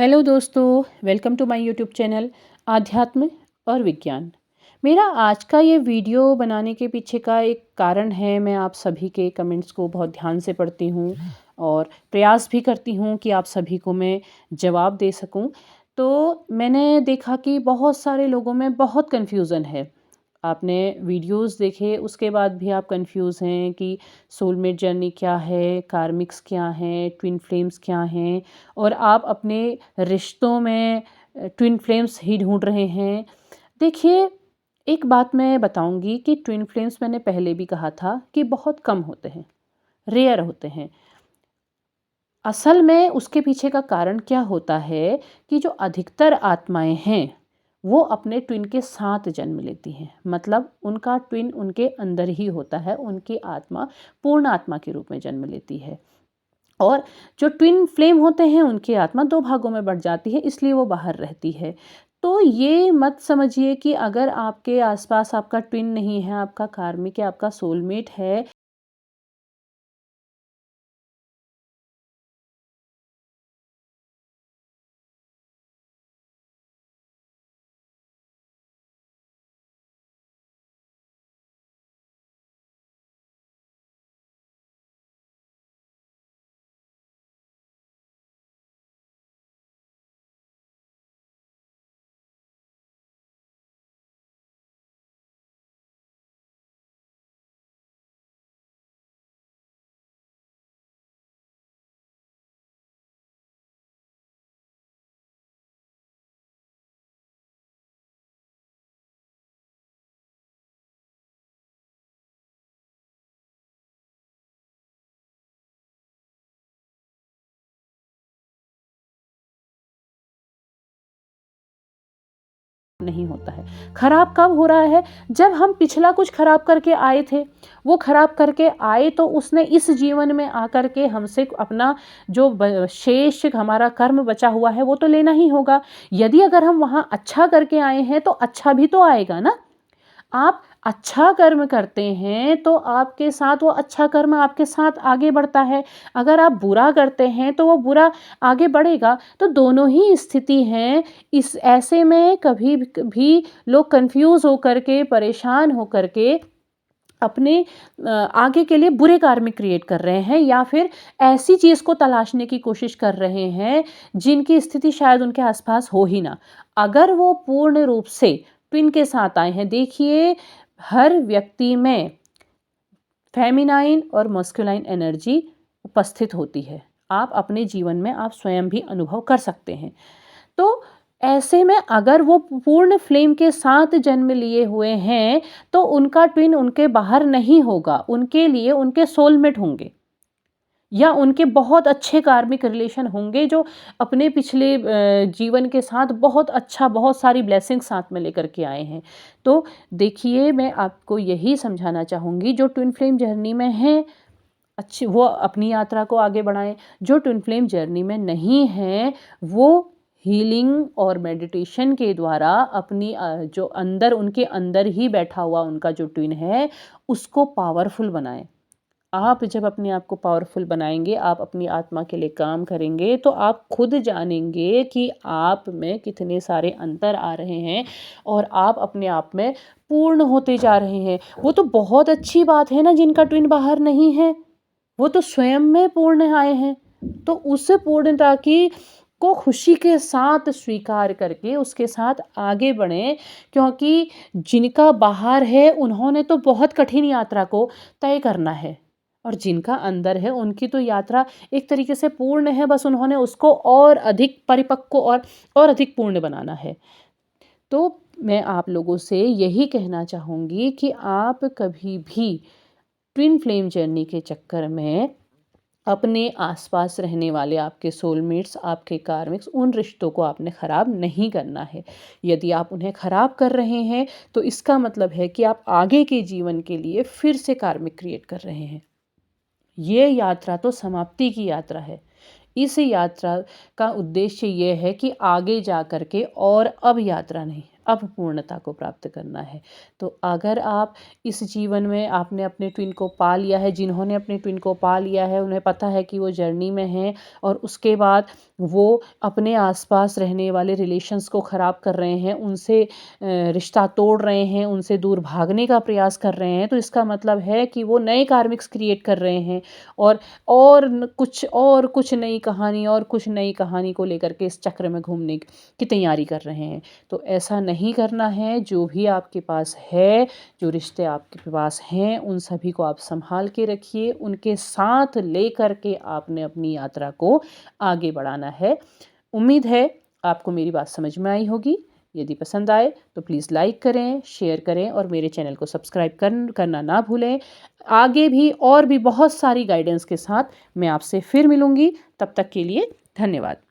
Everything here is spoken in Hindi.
हेलो दोस्तों, welcome to my YouTube channel आध्यात्म और विज्ञान। मेरा आज का ये वीडियो बनाने के पीछे का एक कारण है, मैं आप सभी के कमेंट्स को बहुत ध्यान से पढ़ती हूँ और प्रयास भी करती हूँ कि आप सभी को मैं जवाब दे सकूँ। तो मैंने देखा कि बहुत सारे लोगों में बहुत कन्फ्यूज़न है। आपने वीडियोस देखे उसके बाद भी आप कंफ्यूज हैं कि सोलमेट जर्नी क्या है, कार्मिक्स क्या हैं, ट्विन फ्लेम्स क्या हैं और आप अपने रिश्तों में ट्विन फ्लेम्स ही ढूंढ रहे हैं। देखिए, एक बात मैं बताऊंगी कि ट्विन फ्लेम्स मैंने पहले भी कहा था कि बहुत कम होते हैं, रेयर होते हैं। असल में उसके पीछे का कारण क्या होता है कि जो अधिकतर आत्माएं हैं वो अपने ट्विन के साथ जन्म लेती हैं। मतलब उनका ट्विन उनके अंदर ही होता है, उनकी आत्मा पूर्ण आत्मा के रूप में जन्म लेती है। और जो ट्विन फ्लेम होते हैं उनकी आत्मा दो भागों में बढ़ जाती है, इसलिए वो बाहर रहती है। तो ये मत समझिए कि अगर आपके आसपास आपका ट्विन नहीं है, आपका कार्मिक है, आपका सोलमेट है, नहीं होता है। खराब कब हो रहा है? जब हम पिछला कुछ खराब करके आए थे, वो खराब करके आए तो उसने इस जीवन में आकर के हमसे अपना जो शेष हमारा कर्म बचा हुआ है वो तो लेना ही होगा। यदि अगर हम वहाँ अच्छा करके आए हैं तो अच्छा भी तो आएगा ना। आप अच्छा कर्म करते हैं तो आपके साथ वो अच्छा कर्म आपके साथ आगे बढ़ता है। अगर आप बुरा करते हैं तो वो बुरा आगे बढ़ेगा। तो दोनों ही स्थिति हैं। इस ऐसे में कभी भी लोग कंफ्यूज होकर के, परेशान होकर के अपने आगे के लिए बुरे कार्य क्रिएट कर रहे हैं या फिर ऐसी चीज़ को तलाशने की कोशिश कर रहे हैं जिनकी स्थिति शायद उनके आसपास हो ही ना। अगर वो पूर्ण रूप से ट्विन के साथ आए हैं, देखिए, हर व्यक्ति में फेमिनाइन और मस्कुलाइन एनर्जी उपस्थित होती है। आप अपने जीवन में आप स्वयं भी अनुभव कर सकते हैं। तो ऐसे में अगर वो पूर्ण फ्लेम के साथ जन्म लिए हुए हैं तो उनका ट्विन उनके बाहर नहीं होगा, उनके लिए उनके सोलमेट होंगे या उनके बहुत अच्छे कार्मिक रिलेशन होंगे जो अपने पिछले जीवन के साथ बहुत अच्छा, बहुत सारी ब्लेसिंग साथ में लेकर के आए हैं। तो देखिए, मैं आपको यही समझाना चाहूँगी, जो ट्विन फ्लेम जर्नी में हैं अच्छी वो अपनी यात्रा को आगे बढ़ाएं। जो ट्विन फ्लेम जर्नी में नहीं हैं वो हीलिंग और मेडिटेशन के द्वारा अपनी जो अंदर उनके अंदर ही बैठा हुआ उनका जो ट्विन है उसको पावरफुल बनाएं। आप जब अपने आप को पावरफुल बनाएंगे, आप अपनी आत्मा के लिए काम करेंगे तो आप खुद जानेंगे कि आप में कितने सारे अंतर आ रहे हैं और आप अपने आप में पूर्ण होते जा रहे हैं। वो तो बहुत अच्छी बात है ना जिनका ट्विन बाहर नहीं है, वो तो स्वयं में पूर्ण आए हैं। तो उस पूर्णता की को खुशी के साथ स्वीकार करके उसके साथ आगे बढ़ें, क्योंकि जिनका बाहर है उन्होंने तो बहुत कठिन यात्रा को तय करना है और जिनका अंदर है उनकी तो यात्रा एक तरीके से पूर्ण है, बस उन्होंने उसको और अधिक परिपक्व और अधिक पूर्ण बनाना है। तो मैं आप लोगों से यही कहना चाहूँगी कि आप कभी भी ट्विन फ्लेम जर्नी के चक्कर में अपने आसपास रहने वाले आपके सोलमेट्स, आपके कार्मिक्स, उन रिश्तों को आपने ख़राब नहीं करना है। यदि आप उन्हें ख़राब कर रहे हैं तो इसका मतलब है कि आप आगे के जीवन के लिए फिर से कार्मिक क्रिएट कर रहे हैं। ये यात्रा तो समाप्ति की यात्रा है। इस यात्रा का उद्देश्य ये है कि आगे जा कर के और अब यात्रा नहीं, अब पूर्णता को प्राप्त करना है। तो अगर आप इस जीवन में आपने अपने ट्विन को पा लिया है, जिन्होंने अपने ट्विन को पा लिया है उन्हें पता है कि वो जर्नी में हैं और उसके बाद वो अपने आसपास रहने वाले रिलेशंस को ख़राब कर रहे हैं, उनसे रिश्ता तोड़ रहे हैं, उनसे दूर भागने का प्रयास कर रहे हैं, तो इसका मतलब है कि वो नए कार्मिक्स क्रिएट कर रहे हैं और कुछ नई कहानी और कुछ नई कहानी को लेकर के इस चक्र में घूमने की तैयारी कर रहे हैं। तो ऐसा नहीं करना है। जो भी आपके पास है, जो रिश्ते आपके पास हैं, उन सभी को आप संभाल के रखिए, उनके साथ लेकर के आपने अपनी यात्रा को आगे बढ़ाना है। उम्मीद है आपको मेरी बात समझ में आई होगी। यदि पसंद आए तो प्लीज़ लाइक करें, शेयर करें और मेरे चैनल को सब्सक्राइब करना ना भूलें। आगे भी और भी बहुत सारी गाइडेंस के साथ मैं आपसे फिर मिलूँगी। तब तक के लिए धन्यवाद।